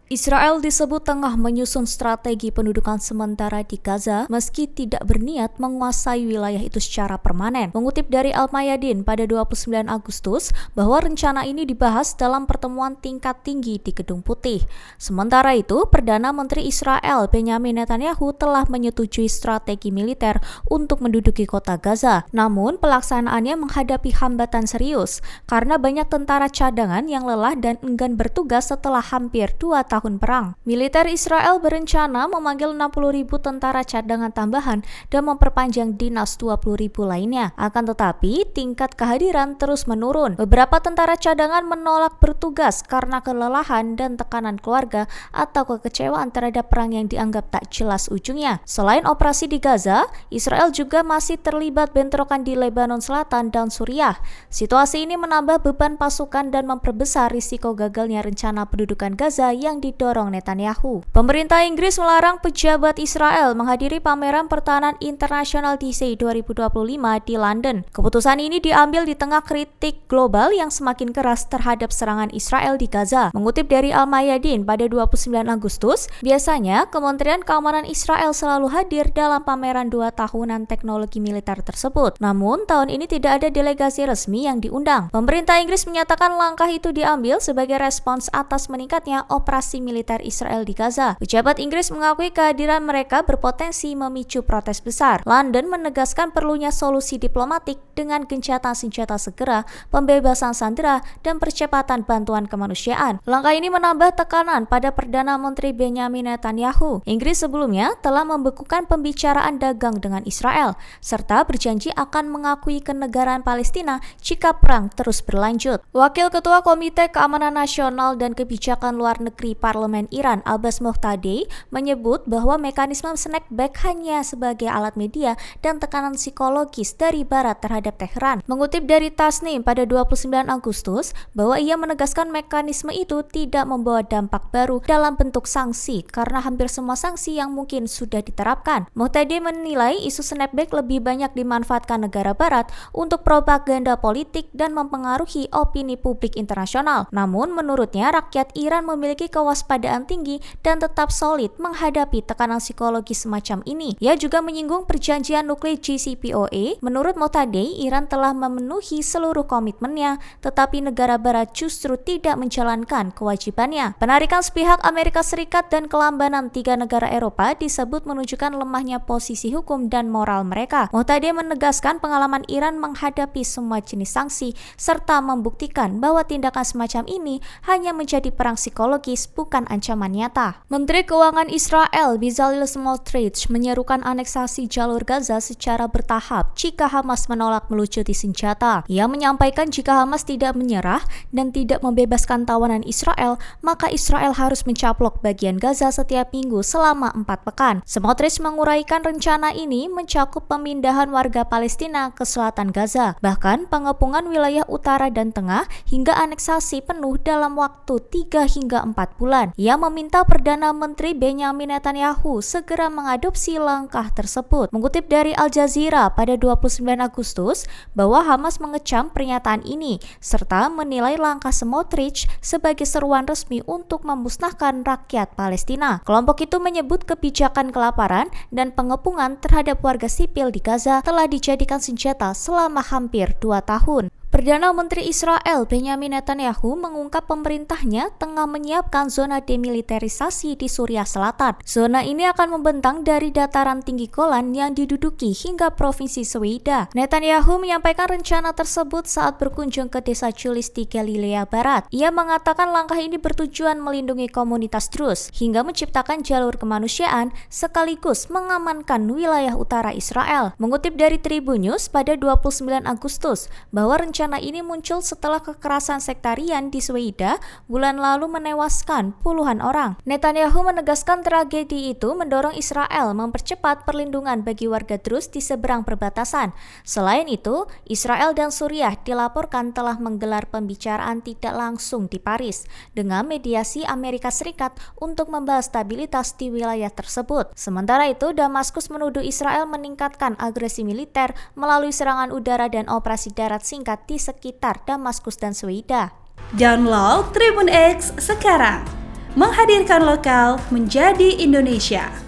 Israel disebut tengah menyusun strategi pendudukan sementara di Gaza meski tidak berniat menguasai wilayah itu secara permanen. Mengutip dari Al-Mayadin pada 29 Agustus bahwa rencana ini dibahas dalam pertemuan tingkat tinggi di Gedung Putih. Sementara itu, Perdana Menteri Israel Benyamin Netanyahu telah menyetujui strategi militer untuk menduduki kota Gaza. Namun, pelaksanaannya menghadapi hambatan serius karena banyak tentara cadangan yang lelah dan enggan bertugas setelah hampir 2 tahun perang. Militer Israel berencana memanggil 60.000 tentara cadangan tambahan dan memperpanjang dinas 20.000 lainnya. Akan tetapi, tingkat kehadiran terus menurun. Beberapa tentara cadangan menolak bertugas karena kelelahan dan tekanan keluarga atau kekecewaan terhadap perang yang dianggap tak jelas ujungnya. Selain operasi di Gaza, Israel juga masih terlibat bentrokan di Lebanon Selatan dan Suriah. Situasi ini menambah beban pasukan dan memperbesar risiko gagalnya rencana pendudukan Gaza yang didorong Netanyahu. Pemerintah Inggris melarang pejabat Israel menghadiri pameran pertahanan internasional DC 2025 di London. Keputusan ini diambil di tengah kritik global yang semakin keras terhadap serangan Israel di Gaza. Mengutip dari Al-Mayadin pada 29 Agustus, biasanya Kementerian Keamanan Israel selalu hadir dalam pameran 2 tahunan teknologi militer tersebut. Namun, tahun ini tidak ada delegasi resmi yang diundang. Pemerintah Inggris menyatakan langkah itu diambil sebagai respons atas meningkatnya operasi militer Israel di Gaza. Pejabat Inggris mengakui kehadiran mereka berpotensi memicu protes besar. London menegaskan perlunya solusi diplomatik dengan gencatan senjata segera, pembebasan sandera, dan percepatan bantuan kemanusiaan. Langkah ini menambah tekanan pada Perdana Menteri Benyamin Netanyahu. Inggris sebelumnya telah membekukan pembicaraan dagang dengan Israel, serta berjanji akan mengakui kenegaraan Palestina jika perang terus berlanjut. Wakil Ketua Komite Keamanan Nasional dan Kebijakan Luar Negeri Parlemen Iran, Abbas Mohtadi, menyebut bahwa mekanisme snapback hanya sebagai alat media dan tekanan psikologis dari Barat terhadap Teheran. Mengutip dari Tasnim pada 29 Agustus, bahwa ia menegaskan mekanisme itu tidak membawa dampak baru dalam bentuk sanksi karena hampir semua sanksi yang mungkin sudah diterapkan. Mohtadi menilai isu snapback lebih banyak dimanfaatkan negara Barat untuk propaganda politik dan mempengaruhi opini publik internasional. Namun, menurutnya rakyat Iran memiliki kewaspadaan tinggi dan tetap solid menghadapi tekanan psikologi semacam ini. Ia juga menyinggung perjanjian nuklir JCPOA. Menurut Mohtadi, Iran telah memenuhi seluruh komitmennya, tetapi negara Barat justru tidak menjalankan kewajibannya. Penarikan sepihak Amerika Serikat dan kelambanan 3 negara Eropa disebut menunjukkan lemahnya posisi hukum dan moral mereka. Mohtadi menegaskan pengalaman Iran menghadapi semua jenis sanksi, serta membuktikan bahwa tindakan semacam ini hanya menjadi perang psikologis, bukan ancaman nyata. Menteri Keuangan Israel Bezalel Smotrich menyerukan aneksasi jalur Gaza secara bertahap jika Hamas menolak melucuti senjata. Ia menyampaikan jika Hamas tidak menyerah dan tidak membebaskan tawanan Israel, maka Israel harus mencaplok bagian Gaza setiap minggu selama 4 pekan. Smotrich menguraikan rencana ini mencakup pemindahan warga Palestina ke selatan Gaza, bahkan pengepungan wilayah utara dan tengah hingga aneksasi penuh dalam waktu 3 hingga 4 bulan. Ia meminta Perdana Menteri Benyamin Netanyahu segera mengadopsi langkah tersebut. Mengutip dari Al Jazeera pada 29 Agustus bahwa Hamas mengecam pernyataan ini serta menilai langkah Smotrich sebagai seruan resmi untuk memusnahkan rakyat Palestina. Kelompok itu menyebut kebijakan kelaparan dan pengepungan terhadap warga sipil di Gaza telah dijadikan senjata selama hampir 2 tahun. Perdana Menteri Israel Benyamin Netanyahu mengungkap pemerintahnya tengah menyiapkan zona demilitarisasi di Suriah Selatan. Zona ini akan membentang dari dataran tinggi Golan yang diduduki hingga provinsi Sweida. Netanyahu menyampaikan rencana tersebut saat berkunjung ke desa Julis di Galilea Barat. Ia mengatakan langkah ini bertujuan melindungi komunitas Druze hingga menciptakan jalur kemanusiaan sekaligus mengamankan wilayah utara Israel. Mengutip dari Tribun News pada 29 Agustus bahwa rencana ini muncul setelah kekerasan sektarian di Sweida bulan lalu menewaskan puluhan orang. Netanyahu menegaskan tragedi itu mendorong Israel mempercepat perlindungan bagi warga Druze di seberang perbatasan. Selain itu, Israel dan Suriah dilaporkan telah menggelar pembicaraan tidak langsung di Paris dengan mediasi Amerika Serikat untuk membahas stabilitas di wilayah tersebut. Sementara itu, Damaskus menuduh Israel meningkatkan agresi militer melalui serangan udara dan operasi darat singkat di sekitar Damaskus dan Sweida. Download Tribun X sekarang, menghadirkan lokal menjadi Indonesia.